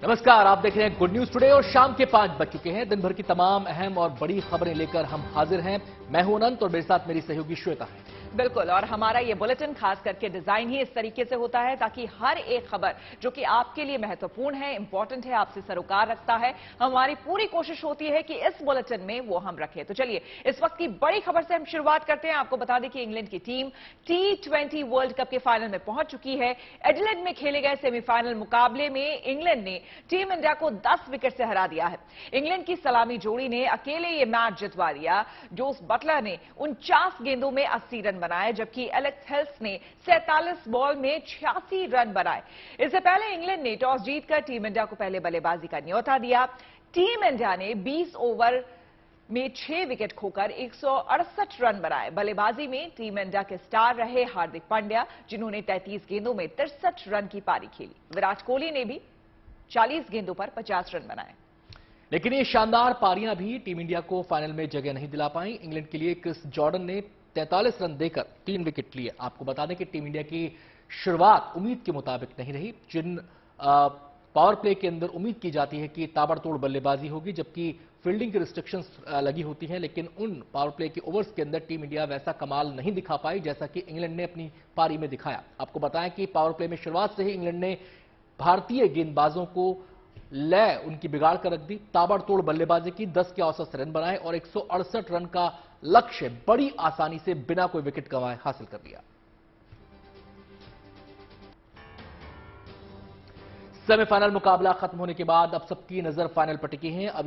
नमस्कार, आप देख रहे हैं गुड न्यूज टुडे और शाम के 5 बज चुके हैं। दिन भर की तमाम अहम और बड़ी खबरें लेकर हम हाजिर हैं। मैं हूं अनंत और मेरे साथ मेरी सहयोगी श्वेता है। बिल्कुल, और हमारा ये बुलेटिन खास करके डिजाइन ही इस तरीके से होता है ताकि हर एक खबर जो कि आपके लिए महत्वपूर्ण है, इंपॉर्टेंट है, आपसे सरोकार रखता है, हमारी पूरी कोशिश होती है कि इस बुलेटिन में वो हम रखें। तो चलिए इस वक्त की बड़ी खबर से हम शुरुआत करते हैं। आपको बता दें कि इंग्लैंड की टीम T20 वर्ल्ड कप के फाइनल में पहुंच चुकी है। एडिलेड में खेले गए सेमीफाइनल मुकाबले में इंग्लैंड ने टीम इंडिया को 10 विकेट से हरा दिया है। इंग्लैंड की सलामी जोड़ी ने अकेले ये मैच जितवा दिया। जोस बटलर ने 49 गेंदों में 80 रन बनाए, जबकि एलेक्स हेल्स ने 47 बॉल में 86 रन बनाए। इससे पहले इंग्लैंड ने टॉस जीतकर टीम इंडिया को पहले बल्लेबाजी का न्योता दिया। टीम इंडिया ने 20 ओवर में 6 विकेट खोकर 168 रन बनाए। बल्लेबाजी में टीम इंडिया के स्टार रहे हार्दिक पांड्या, जिन्होंने 33 गेंदों में 63 रन की पारी खेली। विराट कोहली ने भी 40 गेंदों पर 50 रन बनाए। लेकिन ये शानदार पारियां भी टीम इंडिया को फाइनल में जगह नहीं दिला पाई। इंग्लैंड के लिए क्रिस जॉर्डन ने 43 रन देकर 3 विकेट लिए। आपको बता दें कि टीम इंडिया की शुरुआत उम्मीद के मुताबिक नहीं रही। जिन पावर प्ले के अंदर उम्मीद की जाती है कि ताबड़तोड़ बल्लेबाजी होगी, जबकि फील्डिंग की रिस्ट्रिक्शंस लगी होती हैं, लेकिन उन पावर प्ले के ओवर्स के अंदर टीम इंडिया वैसा कमाल नहीं दिखा पाई जैसा कि इंग्लैंड ने अपनी पारी में दिखाया। आपको बताएं कि पावर प्ले में शुरुआत से ही इंग्लैंड ने भारतीय गेंदबाजों को लय उनकी बिगाड़ कर रख दी। ताबड़तोड़ बल्लेबाजी की, 10 के औसत रन बनाए और 168 रन का लक्ष्य बड़ी आसानी से बिना कोई विकेट गंवाए हासिल कर लिया। सेमीफाइनल मुकाबला खत्म होने के बाद अब सबकी नजर फाइनल पर टिकी है। अब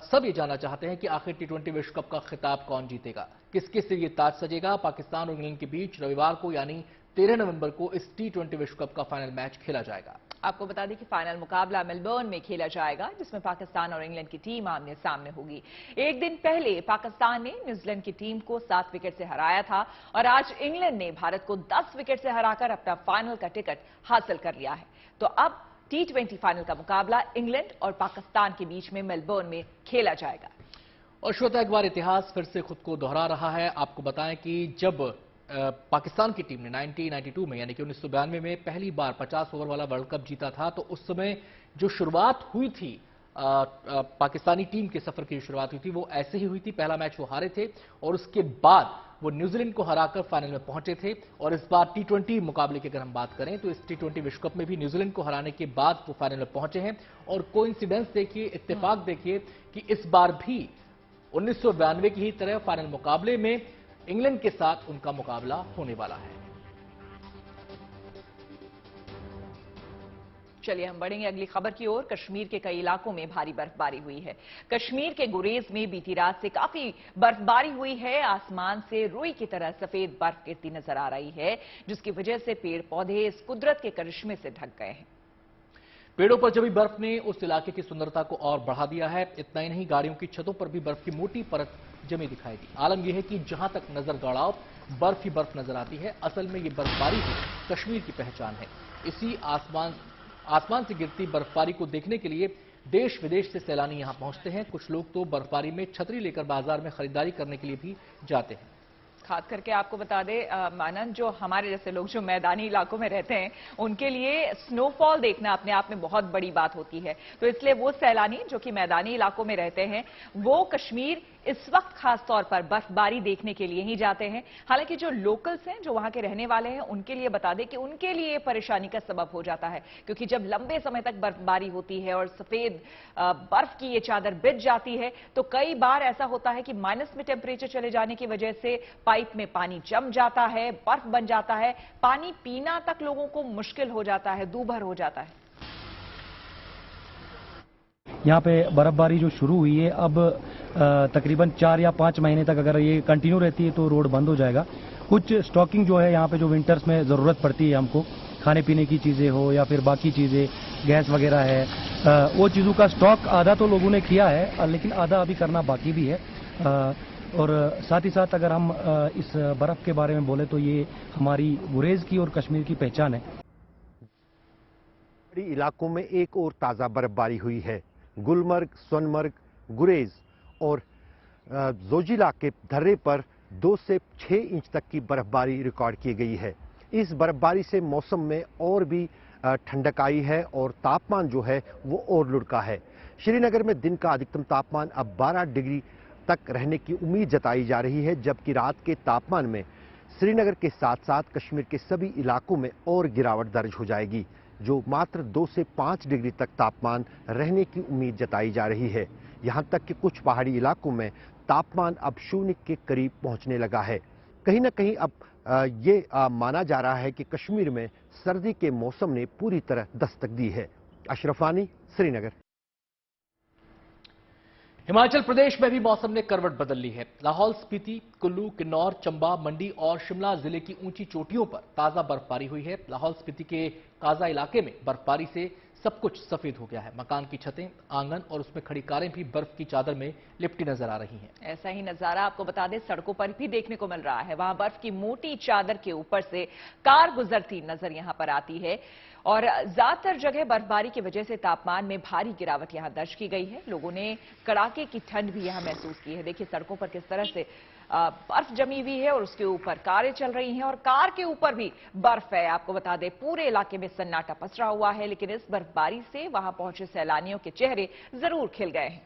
सब ये जानना चाहते हैं कि आखिर T20 विश्व कप का खिताब कौन जीतेगा, किसके सिर ये ताज सजेगा। पाकिस्तान और इंग्लैंड के बीच रविवार को यानी 13 नवंबर को इस T20 विश्व कप का फाइनल मैच खेला जाएगा। आपको बता दें कि फाइनल मुकाबला मेलबर्न में खेला जाएगा, जिसमें पाकिस्तान और इंग्लैंड की टीम आमने सामने होगी। एक दिन पहले पाकिस्तान ने न्यूजीलैंड की टीम को 7 विकेट से हराया था और आज इंग्लैंड ने भारत को 10 विकेट से हराकर अपना फाइनल का टिकट हासिल कर लिया है। तो अब T20 फाइनल का मुकाबला इंग्लैंड और पाकिस्तान के बीच में मेलबर्न में खेला जाएगा। और श्रोता, एक बार इतिहास फिर से खुद को दोहरा रहा है। आपको बताएं कि जब पाकिस्तान की टीम ने 1992 में यानी कि 1992 में पहली बार 50 ओवर वाला वर्ल्ड कप जीता था, तो उस समय जो शुरुआत हुई थी पाकिस्तानी टीम के सफर की शुरुआत हुई थी वो ऐसे ही हुई थी। पहला मैच वो हारे थे और उसके बाद वो न्यूजीलैंड को हराकर फाइनल में पहुंचे थे। और इस बार T20 मुकाबले की अगर हम बात करें तो इस T20 विश्व कप में भी न्यूजीलैंड को हराने के बाद वो फाइनल में पहुंचे हैं। और कोइंसिडेंस देखिए, इत्तेफाक देखिए कि इस बार भी 1992 की ही तरह फाइनल मुकाबले में इंग्लैंड के साथ उनका मुकाबला होने वाला है। चलिए हम बढ़ेंगे अगली खबर की ओर। कश्मीर के कई इलाकों में भारी बर्फबारी हुई है। कश्मीर के गुरेज में बीती रात से काफी बर्फबारी हुई है। आसमान से रुई की तरह सफेद बर्फ गिरती नजर आ रही है, जिसकी वजह से पेड़ पौधे इस कुदरत के करिश्मे से ढक गए हैं। पेड़ों पर जमी बर्फ ने उस इलाके की सुंदरता को और बढ़ा दिया है। इतना ही नहीं, गाड़ियों की छतों पर भी बर्फ की मोटी परत जमी दिखाई दी। आलम यह है कि जहां तक नजर गड़ाओ बर्फ ही बर्फ नजर आती है। असल में यह बर्फबारी ही कश्मीर की पहचान है। इसी आसमान से गिरती बर्फबारी को देखने के लिए देश विदेश से सैलानी यहां पहुंचते हैं। कुछ लोग तो बर्फबारी में छतरी लेकर बाजार में खरीदारी करने के लिए भी जाते हैं। खास करके आपको बता दें आनंद, जो हमारे जैसे लोग जो मैदानी इलाकों में रहते हैं उनके लिए स्नोफॉल देखना अपने आप में बहुत बड़ी बात होती है। तो इसलिए वो सैलानी जो कि मैदानी इलाकों में रहते हैं वो कश्मीर इस वक्त खास तौर पर बर्फबारी देखने के लिए ही जाते हैं। हालांकि जो लोकल्स हैं, जो वहां के रहने वाले हैं, उनके लिए बता दें कि उनके लिए परेशानी का सबब हो जाता है, क्योंकि जब लंबे समय तक बर्फबारी होती है और सफेद बर्फ की ये चादर बिछ जाती है तो कई बार ऐसा होता है कि माइनस में टेम्परेचर चले जाने की वजह से पाइप में पानी जम जाता है, बर्फ बन जाता है, पानी पीना तक लोगों को मुश्किल हो जाता है, दूभर हो जाता है। यहाँ पे बर्फबारी जो शुरू हुई है अब तकरीबन 4 या 5 महीने तक अगर ये कंटिन्यू रहती है तो रोड बंद हो जाएगा। कुछ स्टॉकिंग जो है यहाँ पे जो विंटर्स में ज़रूरत पड़ती है हमको, खाने पीने की चीज़ें हो या फिर बाकी चीज़ें, गैस वगैरह है, वो चीज़ों का स्टॉक आधा तो लोगों ने किया है, लेकिन आधा अभी करना बाकी भी है। और साथ ही साथ अगर हम इस बर्फ़ के बारे में बोले तो ये हमारी गुरेज की और कश्मीर की पहचान है। बड़ी इलाकों में एक और ताज़ा बर्फबारी हुई है। गुलमर्ग, सोनमर्ग, गुरेज और जोजिला के धर्रे पर 2 से 6 इंच तक की बर्फबारी रिकॉर्ड की गई है। इस बर्फबारी से मौसम में और भी ठंडक आई है और तापमान जो है वो और लुढ़का है। श्रीनगर में दिन का अधिकतम तापमान अब 12 डिग्री तक रहने की उम्मीद जताई जा रही है, जबकि रात के तापमान में श्रीनगर के साथ साथ कश्मीर के सभी इलाकों में और गिरावट दर्ज हो जाएगी, जो मात्र 2 से 5 डिग्री तक तापमान रहने की उम्मीद जताई जा रही है। यहां तक कि कुछ पहाड़ी इलाकों में तापमान अब शून्य के करीब पहुंचने लगा है। कहीं ना कहीं अब ये माना जा रहा है कि कश्मीर में सर्दी के मौसम ने पूरी तरह दस्तक दी है। अशरफ वानी, श्रीनगर। हिमाचल प्रदेश में भी मौसम ने करवट बदल ली है। लाहौल स्पीति, कुल्लू, किन्नौर, चंबा, मंडी और शिमला जिले की ऊंची चोटियों पर ताजा बर्फबारी हुई है। लाहौल स्पीति के काजा इलाके में बर्फबारी से सब कुछ सफेद हो गया है। मकान की छतें, आंगन और उसमें खड़ी कारें भी बर्फ की चादर में लिपटी नजर आ रही हैं। ऐसा ही नजारा आपको बता दें सड़कों पर भी देखने को मिल रहा है। वहां बर्फ की मोटी चादर के ऊपर से कार गुजरती नजर यहां पर आती है और ज्यादातर जगह बर्फबारी की वजह से तापमान में भारी गिरावट यहां दर्ज की गई है। लोगों ने कड़ाके की ठंड भी यहां महसूस की है। देखिए सड़कों पर किस तरह से बर्फ जमी हुई है और उसके ऊपर कारें चल रही हैं और कार के ऊपर भी बर्फ है। आपको बता दें पूरे इलाके में सन्नाटा पसरा हुआ है, लेकिन इस बर्फबारी से वहां पहुंचे सैलानियों के चेहरे जरूर खिल गए हैं।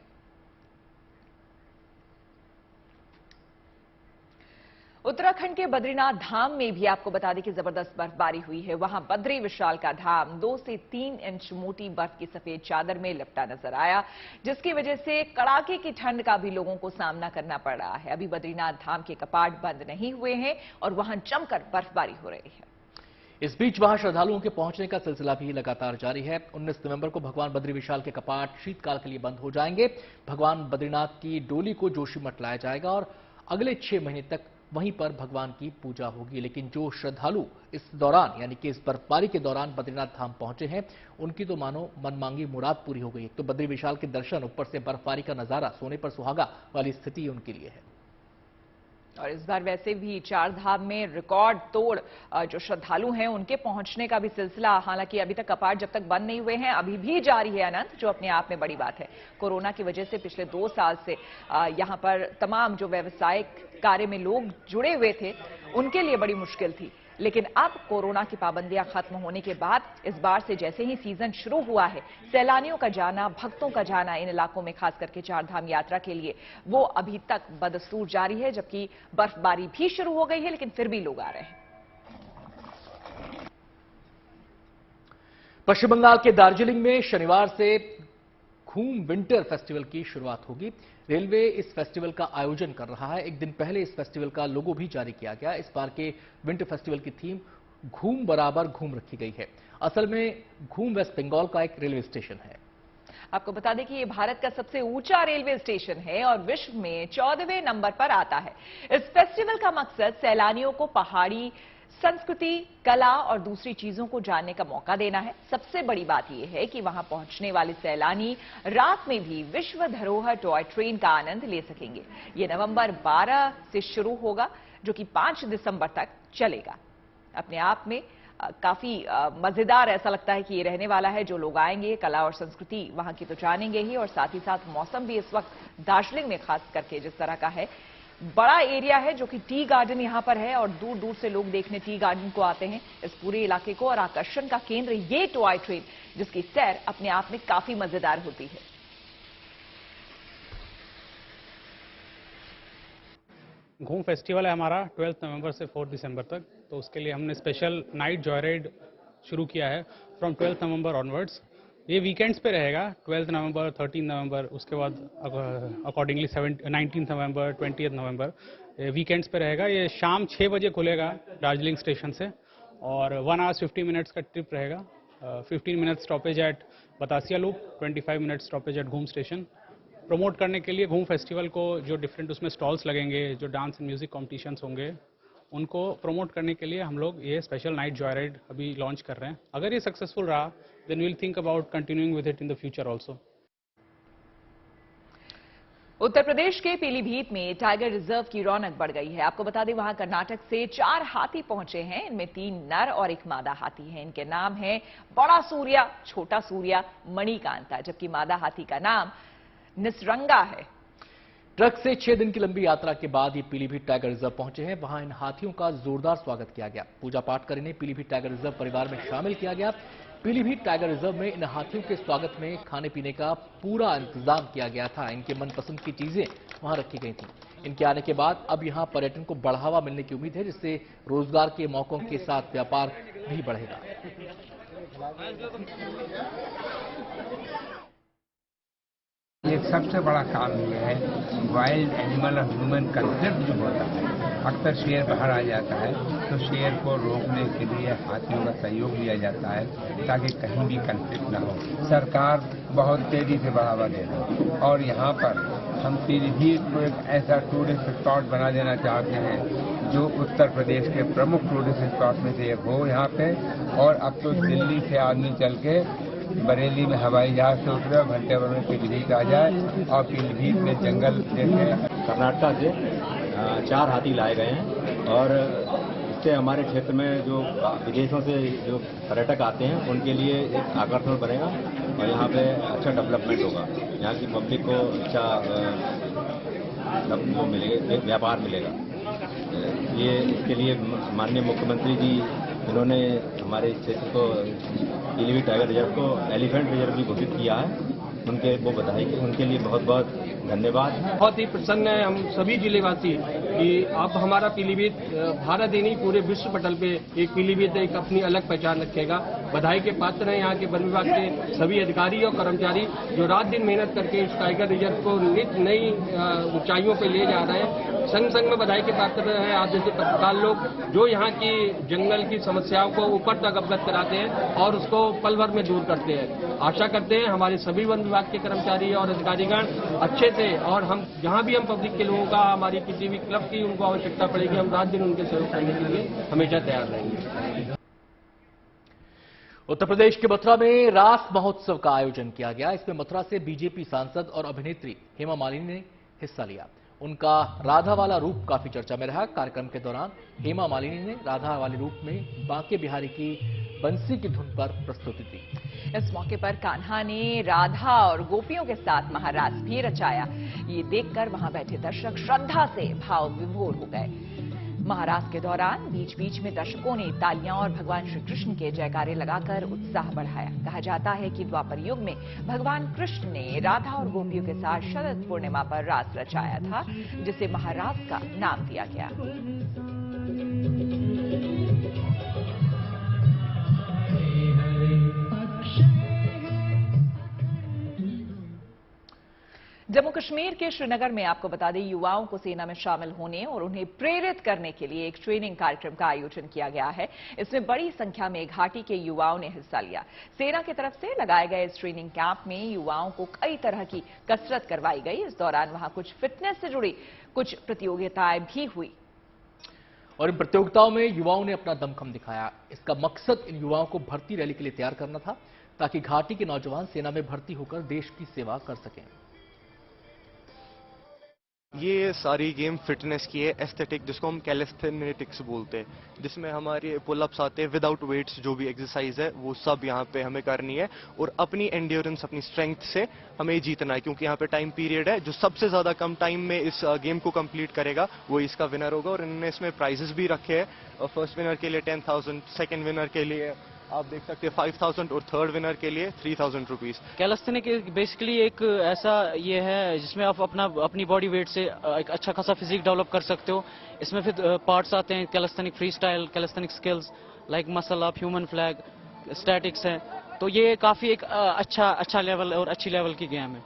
उत्तराखंड के बद्रीनाथ धाम में भी आपको बता दें कि जबरदस्त बर्फबारी हुई है। वहां बद्री विशाल का धाम 2 से 3 इंच मोटी बर्फ की सफेद चादर में लिपटा नजर आया, जिसकी वजह से कड़ाके की ठंड का भी लोगों को सामना करना पड़ रहा है। अभी बद्रीनाथ धाम के कपाट बंद नहीं हुए हैं और वहां जमकर बर्फबारी हो रही है। इस बीच वहां श्रद्धालुओं के पहुंचने का सिलसिला भी लगातार जारी है। 19 नवंबर को भगवान बद्री विशाल के कपाट शीतकाल के लिए बंद हो जाएंगे। भगवान बद्रीनाथ की डोली को जोशीमठ लाया जाएगा और अगले 6 महीने तक वहीं पर भगवान की पूजा होगी। लेकिन जो श्रद्धालु इस दौरान यानी कि इस बर्फबारी के दौरान बद्रीनाथ धाम पहुंचे हैं, उनकी तो मानो मनमांगी मुराद पूरी हो गई है। तो बद्री विशाल के दर्शन, ऊपर से बर्फबारी का नजारा, सोने पर सुहागा वाली स्थिति उनके लिए है। और इस बार वैसे भी चार धाम में रिकॉर्ड तोड़ जो श्रद्धालु हैं उनके पहुंचने का भी सिलसिला, हालांकि अभी तक कपाट जब तक बंद नहीं हुए हैं अभी भी जारी है अनंत, जो अपने आप में बड़ी बात है। कोरोना की वजह से पिछले 2 साल से यहां पर तमाम जो व्यावसायिक कार्य में लोग जुड़े हुए थे उनके लिए बड़ी मुश्किल थी, लेकिन अब कोरोना की पाबंदियां खत्म होने के बाद इस बार से जैसे ही सीजन शुरू हुआ है, सैलानियों का जाना, भक्तों का जाना इन इलाकों में खास करके चार धाम यात्रा के लिए वो अभी तक बदस्तूर जारी है। जबकि बर्फबारी भी शुरू हो गई है, लेकिन फिर भी लोग आ रहे हैं। पश्चिम बंगाल के दार्जिलिंग में शनिवार से घूम विंटर फेस्टिवल की शुरुआत होगी। रेलवे इस फेस्टिवल का आयोजन कर रहा है। एक दिन पहले इस फेस्टिवल का लोगो भी जारी किया गया। इस बार के विंटर फेस्टिवल की थीम घूम बराबर घूम रखी गई है। असल में घूम वेस्ट बंगाल का एक रेलवे स्टेशन है। आपको बता दें कि ये भारत का सबसे ऊंचा रेलवे स्टेशन है और विश्व में 14वें नंबर पर आता है। इस फेस्टिवल का मकसद सैलानियों को पहाड़ी संस्कृति, कला और दूसरी चीजों को जानने का मौका देना है। सबसे बड़ी बात यह है कि वहां पहुंचने वाले सैलानी रात में भी विश्व धरोहर टॉय ट्रेन का आनंद ले सकेंगे। ये नवंबर 12 से शुरू होगा, जो कि 5 दिसंबर तक चलेगा। अपने आप में काफी मजेदार ऐसा लगता है कि ये रहने वाला है। जो लोग आएंगे कला और संस्कृति वहां की तो जानेंगे ही, और साथ ही साथ मौसम भी इस वक्त दार्जिलिंग में खास करके जिस तरह का है, बड़ा एरिया है जो कि टी गार्डन यहां पर है और दूर दूर से लोग देखने टी गार्डन को आते हैं। इस पूरे इलाके को और आकर्षण का केंद्र ये टॉय ट्रेन, जिसकी सैर अपने आप में काफी मजेदार होती है। घूम फेस्टिवल है हमारा 12 नवंबर से 4 दिसंबर तक, तो उसके लिए हमने स्पेशल नाइट जॉय राइड शुरू किया है फ्रॉम 12 नवंबर ऑनवर्ड्स। ये वीकेंड्स पे रहेगा, 12 नवंबर, 13 नवंबर, उसके बाद अकॉर्डिंगली 19 नवंबर, 20 नवंबर वीकेंड्स पे रहेगा। ये शाम 6 बजे खुलेगा दार्जिलिंग स्टेशन से और 1 आवर्स 50 मिनट्स का ट्रिप रहेगा। 15 minutes stoppage at Batasia loop, 25 minutes stoppage at Ghum station. Promote करने के लिए घूम फेस्टिवल को जो डिफरेंट उसमें स्टॉल्स लगेंगे, जो डांस एंड म्यूजिक कॉम्पिटिशन्स होंगे, उनको प्रमोट करने के लिए हम लोग ये स्पेशल नाइट जॉय राइड अभी लॉन्च कर रहे हैं। अगर ये सक्सेसफुल रहा then we'll think about continuing with it in the future also. Uttar Pradesh के पीलीभीत में टाइगर रिजर्व की रौनक बढ़ गई है। आपको बता दें वहां कर्नाटक से 4 हाथी पहुंचे हैं। इनमें 3 नर और 1 मादा हाथी है। इनके नाम है बड़ा सूर्या, छोटा सूर्या, मणिकांता, जबकि मादा हाथी का नाम निसरंगा है। ट्रक से 6 दिन की लंबी यात्रा के बाद ये पीलीभीत टाइगर रिजर्व पहुंचे हैं। वहां इन हाथियों का जोरदार स्वागत किया गया। पूजा पाठ कर इन्हें पीलीभीत टाइगर रिजर्व परिवार में शामिल किया गया। पीलीभीत टाइगर रिजर्व में इन हाथियों के स्वागत में खाने पीने का पूरा इंतजाम किया गया था। इनके मनपसंद की चीजें वहां रखी गई थी। इनके आने के बाद अब यहां पर्यटन को बढ़ावा मिलने की उम्मीद है, जिससे रोजगार के मौकों के साथ व्यापार भी बढ़ेगा। एक सबसे बड़ा काम यह है, वाइल्ड एनिमल और ह्यूमन कंफ्लिक्ट जो होता है, अक्सर शेर बाहर आ जाता है तो शेर को रोकने के लिए हाथियों का सहयोग लिया जाता है ताकि कहीं भी कंफ्लिक्ट ना हो। सरकार बहुत तेजी से बढ़ावा दे रही है और यहाँ पर हम पीलीभीत को एक ऐसा टूरिस्ट स्पॉट बना देना चाहते हैं जो उत्तर प्रदेश के प्रमुख टूरिस्ट स्पॉट में से एक हो यहाँ पे। और अब तो दिल्ली से आदमी चल के बरेली में हवाई जहाज से उतरे, घंटे भर में पीलीभीत आ जाए और पीलीभीत में जंगल देखे। कर्नाटक से 4 हाथी लाए गए हैं और इससे हमारे क्षेत्र में जो विदेशों से जो पर्यटक आते हैं उनके लिए एक आकर्षण बनेगा और यहाँ पे अच्छा डेवलपमेंट होगा। यहाँ की पब्लिक को अच्छा वो मिलेगा, एक व्यापार मिलेगा। ये इसके लिए माननीय मुख्यमंत्री जी इन्होंने हमारे क्षेत्र को पीलीभीत टाइगर रिजर्व को एलिफेंट रिजर्व भी घोषित किया है। उनके वो बधाई, उनके लिए बहुत बहुत धन्यवाद। बहुत ही प्रसन्न है हम सभी जिलेवासी कि अब हमारा पीलीभीत भारत ही नहीं पूरे विश्व पटल पे एक पीलीभीत एक अपनी अलग पहचान रखेगा। बधाई के पात्र हैं यहाँ के वन विभाग के सभी अधिकारी और कर्मचारी जो रात दिन मेहनत करके इस टाइगर रिजर्व को नित्य नई ऊंचाइयों पे ले जा रहे हैं। संग संग में बधाई के पात्र हैं आप जैसे पत्रकार लोग जो यहाँ की जंगल की समस्याओं को ऊपर तक अवगत कराते हैं और उसको पल भर में दूर करते हैं। आशा करते हैं हमारे सभी वन विभाग के कर्मचारी और अधिकारीगण अच्छे से, और हम जहाँ भी हम पब्लिक के लोगों का, हमारी किसी भी क्लब की उनको आवश्यकता पड़ेगी, हम रात दिन उनके सहयोग करने के लिए हमेशा तैयार रहेंगे। उत्तर प्रदेश के मथुरा में रास महोत्सव का आयोजन किया गया। इसमें मथुरा से बीजेपी सांसद और अभिनेत्री हेमा मालिनी ने हिस्सा लिया। उनका राधा वाला रूप काफी चर्चा में रहा। कार्यक्रम के दौरान हेमा मालिनी ने राधा वाले रूप में बांके बिहारी की बंसी की धुन पर प्रस्तुति दी। इस मौके पर कान्हा ने राधा और गोपियों के साथ महारास भी रचाया। ये देखकर वहां बैठे दर्शक श्रद्धा से भाव विभोर हो गए। महारास के दौरान बीच बीच में दर्शकों ने तालियां और भगवान श्री कृष्ण के जयकारे लगाकर उत्साह बढ़ाया। कहा जाता है कि द्वापर युग में भगवान कृष्ण ने राधा और गोपियों के साथ शरद पूर्णिमा पर रास रचाया था, जिसे महारास का नाम दिया गया। जम्मू कश्मीर के श्रीनगर में आपको बता दें, युवाओं को सेना में शामिल होने और उन्हें प्रेरित करने के लिए एक ट्रेनिंग कार्यक्रम का आयोजन किया गया है। इसमें बड़ी संख्या में घाटी के युवाओं ने हिस्सा लिया। सेना की तरफ से लगाए गए इस ट्रेनिंग कैंप में युवाओं को कई तरह की कसरत करवाई गई। इस दौरान वहां कुछ फिटनेस से जुड़ी कुछ प्रतियोगिताएं भी हुई और इन प्रतियोगिताओं में युवाओं ने अपना दमखम दिखाया। इसका मकसद इन युवाओं को भर्ती रैली के लिए तैयार करना था, ताकि घाटी के नौजवान सेना में भर्ती होकर देश की सेवा कर सकें। ये सारी गेम फिटनेस की है, एस्थेटिक जिसको हम कैलिस्थेनेटिक्स बोलते हैं, जिसमें हमारे पुलअप्स आते हैं विदाउट वेट्स। जो भी एक्सरसाइज है वो सब यहाँ पे हमें करनी है और अपनी एंड्योरेंस, अपनी स्ट्रेंथ से हमें जीतना है, क्योंकि यहाँ पे टाइम पीरियड है। जो सबसे ज्यादा कम टाइम में इस गेम को कंप्लीट करेगा वो इसका विनर होगा। और इन्होंने इसमें प्राइजेस भी रखे हैं। फर्स्ट विनर के लिए 10,000, सेकेंड विनर के लिए आप देख सकते हैं 5,000 और थर्ड विनर के लिए 3,000 रुपीज। कैलिस्थेनिक बेसिकली एक ऐसा ये है जिसमें आप अपनी बॉडी वेट से एक अच्छा खासा फिजिक डेवलप कर सकते हो। इसमें फिर पार्ट्स आते हैं calisthenic free style, calisthenic skills like muscle up, human flag, statics है। तो ये काफी एक अच्छा लेवल और अच्छी लेवल की गेम है।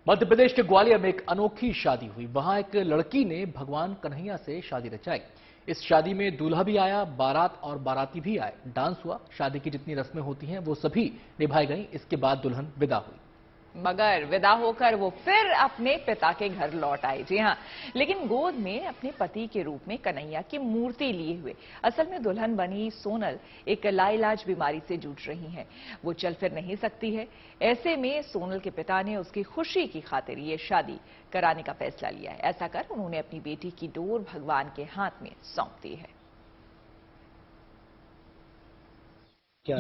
मध्य प्रदेश के ग्वालियर में एक अनोखी शादी हुई। वहां एक लड़की ने भगवान कन्हैया से शादी रचाई। इस शादी में दूल्हा भी आया, बारात और बाराती भी आए, डांस हुआ। शादी की जितनी रस्में होती हैं वो सभी निभाई गईं। इसके बाद दुल्हन विदा हुई, मगर विदा होकर वो फिर अपने पिता के घर लौट आए। जी हां, लेकिन गोद में अपने पति के रूप में कन्हैया की मूर्ति लिए हुए। असल में दुल्हन बनी सोनल एक लाइलाज बीमारी से जूझ रही हैं। वो चल फिर नहीं सकती है। ऐसे में सोनल के पिता ने उसकी खुशी की खातिर ये शादी कराने का फैसला लिया है। ऐसा कर उन्होंने अपनी बेटी की डोर भगवान के हाथ में सौंप दी है।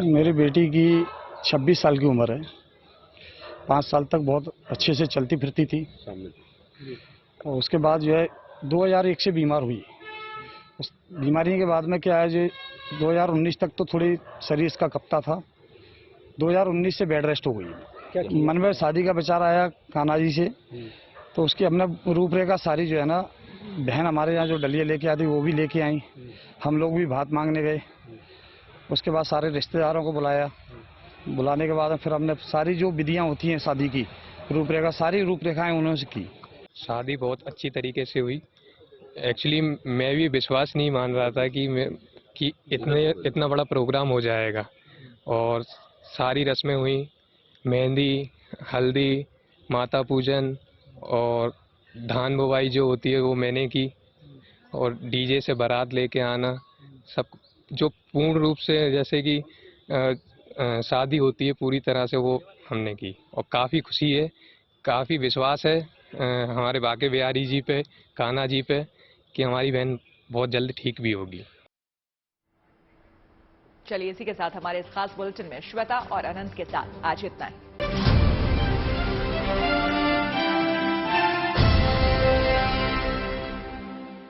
मेरी बेटी की 26 साल की उम्र है। 5 साल तक बहुत अच्छे से चलती फिरती थी और उसके बाद जो है 2001 से बीमार हुई। उस बीमारी के बाद में क्या है, जो 2019 तक तो थोड़ी शरीर इसका कपता था, 2019 से बेड रेस्ट हो गई। मन में शादी का विचार आया कान्हा जी से, तो उसकी हमने रूपरेखा सारी जो है ना, बहन हमारे यहाँ जो डलिया लेके आती वो भी लेके आई, हम लोग भी भात मांगने गए। उसके बाद सारे रिश्तेदारों को बुलाया, बुलाने के बाद फिर हमने सारी जो विधियाँ होती हैं शादी की, रूपरेखा सारी रूपरेखाएं उन्होंने से की। शादी बहुत अच्छी तरीके से हुई। एक्चुअली मैं भी विश्वास नहीं मान रहा था कि इतना बड़ा प्रोग्राम हो जाएगा। और सारी रस्में हुई, मेहंदी, हल्दी, माता पूजन और धान बुवाई जो होती है वो मैंने की, और डीजे से बारात लेके आना, सब जो पूर्ण रूप से जैसे कि शादी होती है पूरी तरह से वो हमने की। और काफ़ी खुशी है, काफ़ी विश्वास है हमारे बाके बिहारी जी पे, कान्हा जी पे, कि हमारी बहन बहुत जल्द ठीक भी होगी। चलिए इसी के साथ हमारे इस खास बुलेटिन में श्वेता और अनंत के साथ आज इतना ही।